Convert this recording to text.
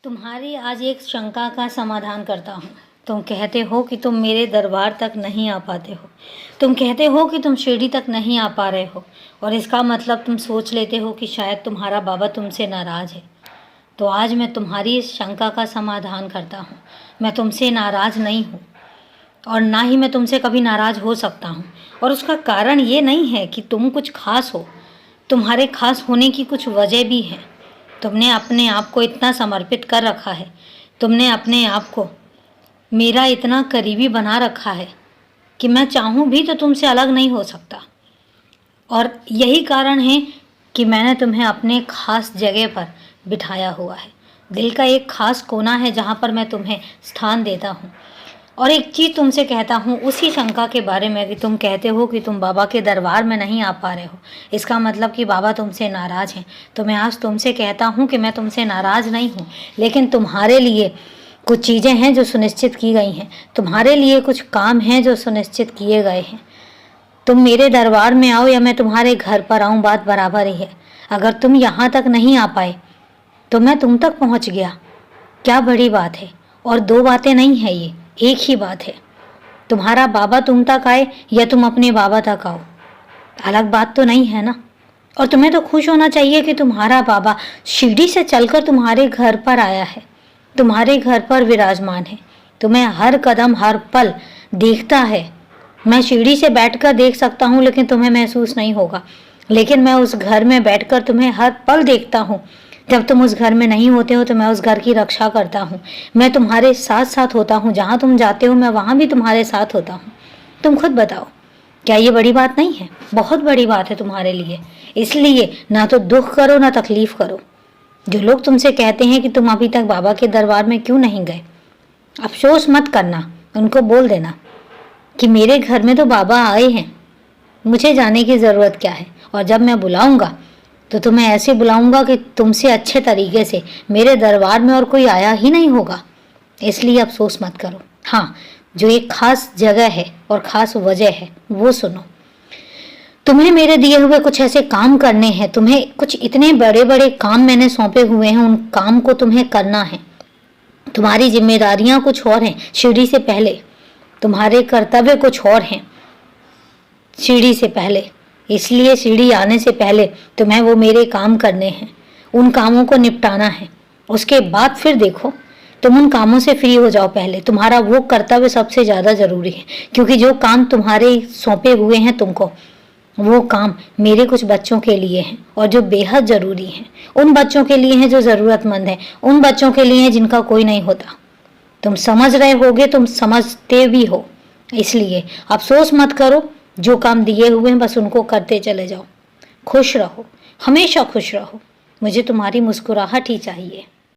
तुम्हारी आज एक शंका का समाधान करता हूँ। तुम कहते हो कि तुम मेरे दरबार तक नहीं आ पाते हो। तुम कहते हो कि तुम शिरडी तक नहीं आ पा रहे हो और इसका मतलब तुम सोच लेते हो कि शायद तुम्हारा बाबा तुमसे नाराज़ है। तो आज मैं तुम्हारी इस शंका का समाधान करता हूँ। मैं तुमसे नाराज़ नहीं हूँ और ना ही मैं तुमसे कभी नाराज़ हो सकता हूँ। और उसका कारण ये नहीं है कि तुम कुछ खास हो। तुम्हारे खास होने की कुछ वजह भी है। तुमने अपने आप को इतना समर्पित कर रखा है। तुमने अपने आप को मेरा इतना करीबी बना रखा है कि मैं चाहूँ भी तो तुमसे अलग नहीं हो सकता। और यही कारण है कि मैंने तुम्हें अपने खास जगह पर बिठाया हुआ है। दिल का एक खास कोना है जहाँ पर मैं तुम्हें स्थान देता हूँ। और एक चीज़ तुमसे कहता हूँ उसी शंका के बारे में कि तुम कहते हो कि तुम बाबा के दरबार में नहीं आ पा रहे हो। इसका मतलब कि बाबा तुमसे नाराज़ हैं। तो मैं आज तुमसे कहता हूँ कि मैं तुमसे नाराज़ नहीं हूँ, लेकिन तुम्हारे लिए कुछ चीज़ें हैं जो सुनिश्चित की गई हैं। तुम्हारे लिए कुछ काम हैं जो सुनिश्चित किए गए हैं। तुम मेरे दरबार में आओ या मैं तुम्हारे घर पर आऊँ, बात बराबर ही है। अगर तुम यहाँ तक नहीं आ पाए तो मैं तुम तक पहुँच गया, क्या बड़ी बात है। और दो बातें नहीं है, ये एक ही बात है। तुम्हारा बाबा तुम तक आए या तुम अपने बाबा तक आओ, अलग बात तो नहीं है ना। और तुम्हें तो खुश होना चाहिए कि तुम्हारा बाबा शिरडी से चलकर तुम्हारे घर पर आया है, तुम्हारे घर पर विराजमान है, तुम्हें हर कदम हर पल देखता है। मैं शिरडी से बैठकर देख सकता हूँ लेकिन तुम्हें महसूस नहीं होगा, लेकिन मैं उस घर में बैठकर तुम्हें हर पल देखता हूँ। जब तुम उस घर में नहीं होते हो तो मैं उस घर की रक्षा करता हूँ। मैं तुम्हारे साथ साथ होता हूँ, जहाँ तुम जाते हो मैं वहाँ भी तुम्हारे साथ होता हूँ। तुम खुद बताओ, क्या ये बड़ी बात नहीं है? बहुत बड़ी बात है तुम्हारे लिए। इसलिए ना तो दुख करो ना तकलीफ करो। जो लोग तुमसे कहते हैं कि तुम अभी तक बाबा के दरबार में क्यों नहीं गए, अफसोस मत करना। उनको बोल देना कि मेरे घर में तो बाबा आए हैं, मुझे जाने की ज़रूरत क्या है। और जब मैं बुलाऊंगा तो तुम्हें ऐसे बुलाऊंगा कि तुमसे अच्छे तरीके से मेरे दरबार में और कोई आया ही नहीं होगा। इसलिए अफसोस मत करो। हाँ, जो एक खास जगह है और ख़ास वजह है वो सुनो। तुम्हें मेरे दिए हुए कुछ ऐसे काम करने हैं। तुम्हें कुछ इतने बड़े बड़े काम मैंने सौंपे हुए हैं, उन काम को तुम्हें करना है। तुम्हारी जिम्मेदारियां कुछ और हैं शिरडी से पहले, तुम्हारे कर्तव्य कुछ और हैं शिरडी से पहले। इसलिए शिरडी आने से पहले तुम्हें वो मेरे काम करने हैं, उन कामों को निपटाना है। उसके बाद फिर देखो, तुम उन कामों से फ्री हो जाओ। पहले तुम्हारा वो कर्तव्य सबसे ज़्यादा ज़रूरी है, क्योंकि जो काम तुम्हारे सौंपे हुए हैं तुमको, वो काम मेरे कुछ बच्चों के लिए हैं और जो बेहद ज़रूरी हैं। उन बच्चों के लिए हैं जो ज़रूरतमंद हैं, उन बच्चों के लिए हैं जिनका कोई नहीं होता। तुम समझ रहे होगे, तुम समझते भी हो। इसलिए अफसोस मत करो। जो काम दिए हुए हैं बस उनको करते चले जाओ। खुश रहो, हमेशा खुश रहो। मुझे तुम्हारी मुस्कुराहट ही चाहिए।